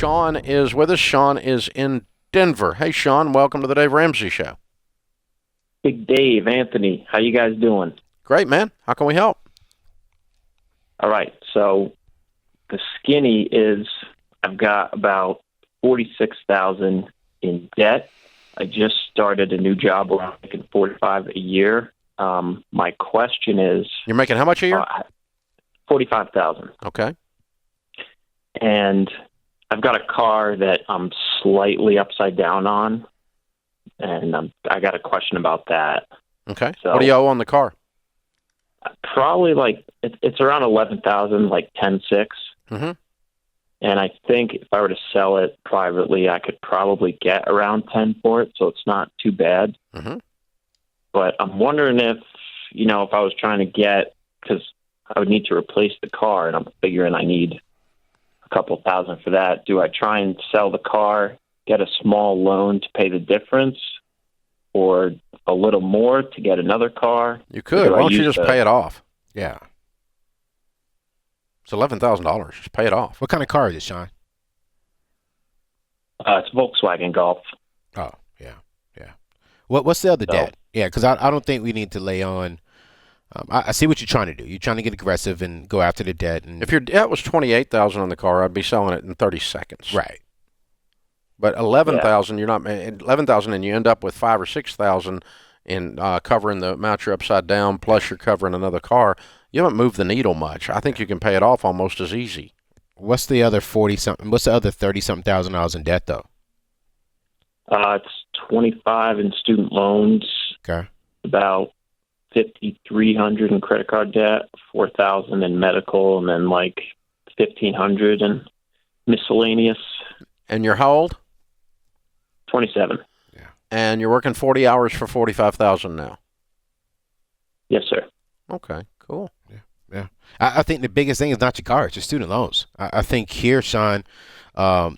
Sean is with us. Sean is in Denver. Hey, Sean, welcome to the Dave Ramsey Show. Big Dave, Anthony, how you guys doing? Great, man. How can we help? All right, so the skinny is I've got about $46,000 in debt. I just started a new job where I'm making $45,000 a year. My question is, you're making how much a year? $45,000. Okay. And I've got a car that I'm slightly upside down on, and I got a question about that. Okay. So, what do you owe on the car? Probably like it's around $11,000, like 10.6. Mm-hmm. And I think if I were to sell it privately, I could probably get around 10 for it, so it's not too bad. Mm-hmm. But I'm wondering if I was trying to get, because I would need to replace the car, and I'm figuring I need a couple thousand for that. Do I try and sell the car, get a small loan to pay the difference, or a little more to get another car? You could. Why don't you just pay it off? Yeah. It's $11,000. Just pay it off. What kind of car is it, Sean? It's Volkswagen Golf. Oh, yeah. What's the other debt? Yeah, because I don't think we need to lay on. I see what you're trying to do. You're trying to get aggressive and go after the debt. And if your debt was $28,000 on the car, I'd be selling it in 30 seconds. Right. But $11,000, you're not $11,000, and you end up with $5,000 or $6,000 in covering the amount you're upside down. Plus, you're covering another car. You haven't moved the needle much. I think you can pay it off almost as easy. What's the other 40-something? What's the other $30-something thousand in debt though? It's 25 in student loans. Okay. About 5,300 in credit card debt, 4,000 in medical, and then like 1,500 in miscellaneous. And you're how old? 27. Yeah. And you're working 40 hours for $45,000 now. Yes, sir. Okay, cool. Yeah. I think the biggest thing is not your car; it's your student loans. I think here, Sean,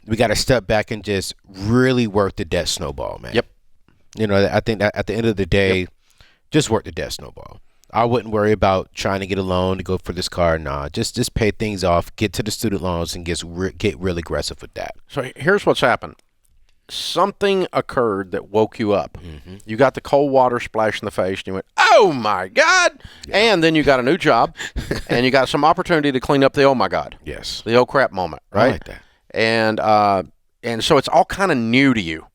we got to step back and just really work the debt snowball, man. Yep. I think that at the end of the day, just work the debt snowball. I wouldn't worry about trying to get a loan to go for this car. Nah, just pay things off, get to the student loans, and get real aggressive with that. So here's what's happened. Something occurred that woke you up. Mm-hmm. You got the cold water splash in the face, and you went, oh, my God. Yeah. And then you got a new job, and you got some opportunity to clean up the oh, my God. Yes. The oh, crap moment, right? I like that. And so it's all kind of new to you.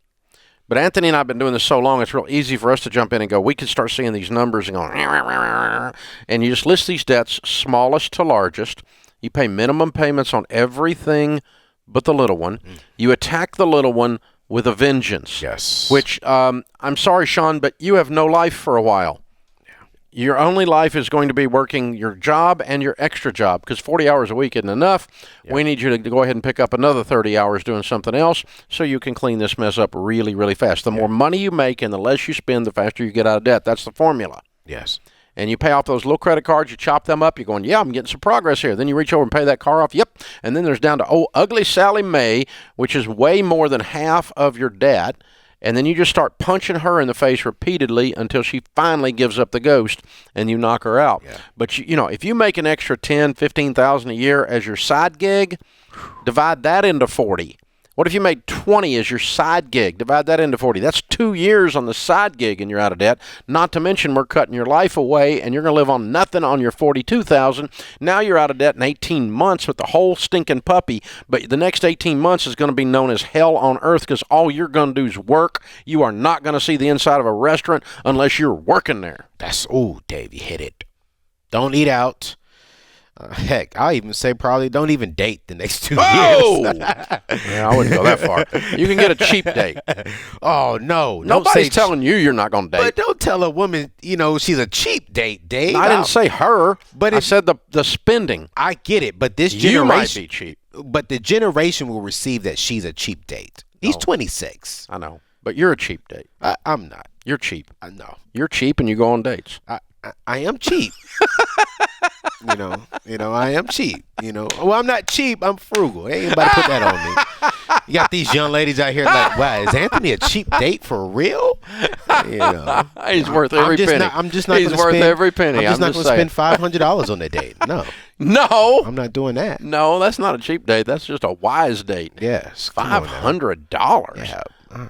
But Anthony and I have been doing this so long, it's real easy for us to jump in and go, we can start seeing these numbers and going, and you just list these debts, smallest to largest. You pay minimum payments on everything but the little one. You attack the little one with a vengeance. Yes. Which, I'm sorry, Sean, but you have no life for a while. Your only life is going to be working your job and your extra job, because 40 hours a week isn't enough. Yep. We need you to go ahead and pick up another 30 hours doing something else so you can clean this mess up really, really fast. The more money you make and the less you spend, the faster you get out of debt. That's the formula. Yes. And you pay off those little credit cards, you chop them up, you're going, yeah, I'm getting some progress here. Then you reach over and pay that car off, yep. And then there's down to, ugly Sally Mae, which is way more than half of your debt. And then you just start punching her in the face repeatedly until she finally gives up the ghost and you knock her out. Yeah. But, if you make an extra $10,000, $15,000 a year as your side gig, divide that into 40. What if you made 20 as your side gig? Divide that into 40. That's 2 years on the side gig and you're out of debt. Not to mention we're cutting your life away and you're going to live on nothing on your $42,000. Now you're out of debt in 18 months with the whole stinking puppy. But the next 18 months is going to be known as hell on earth because all you're going to do is work. You are not going to see the inside of a restaurant unless you're working there. Dave, you hit it. Don't eat out. Heck, I'll even say probably don't even date the next 2 years. Yeah, I wouldn't go that far. You can get a cheap date. Oh, no. Nobody's telling you you're not going to date. But don't tell a woman, she's a cheap date, Dave. I didn't say her, but I said the spending. I get it, but this generation. You might be cheap. But the generation will receive that she's a cheap date. He's 26. I know, but you're a cheap date. I'm not. You're cheap. I know. You're cheap and you go on dates. I am cheap. I am cheap. Well, I'm not cheap. I'm frugal. Ain't anybody put that on me. You got these young ladies out here like, wow, is Anthony a cheap date for real? He's worth every penny. I'm just not. He's worth every penny. I'm just not going to spend $500 on that date. No. No. I'm not doing that. No, that's not a cheap date. That's just a wise date. Yes. $500. Yeah.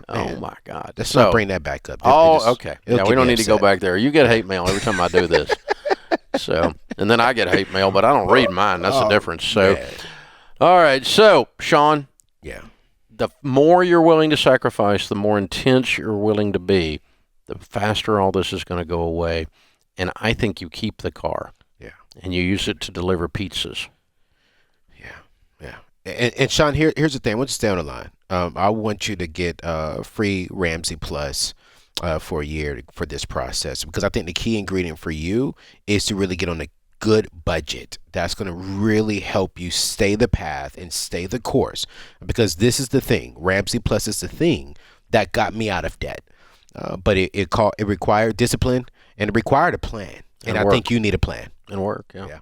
Oh my God. Let's not bring that back up. Okay. Yeah, we don't need to go back there. You get hate mail every time I do this. So, and then I get hate mail, but I don't read mine. That's the difference. So, man. All right. So, Sean. Yeah. The more you're willing to sacrifice, the more intense you're willing to be, the faster all this is going to go away. And I think you keep the car. Yeah. And you use it to deliver pizzas. Yeah. And Sean, here's the thing. I want you to stay on the line. I want you to get free Ramsey Plus for a year for this process, because I think the key ingredient for you is to really get on a good budget. That's going to really help you stay the path and stay the course, because this is the thing. Ramsey Plus is the thing that got me out of debt. But it required discipline, and it required a plan. And I think you need a plan. And work, yeah.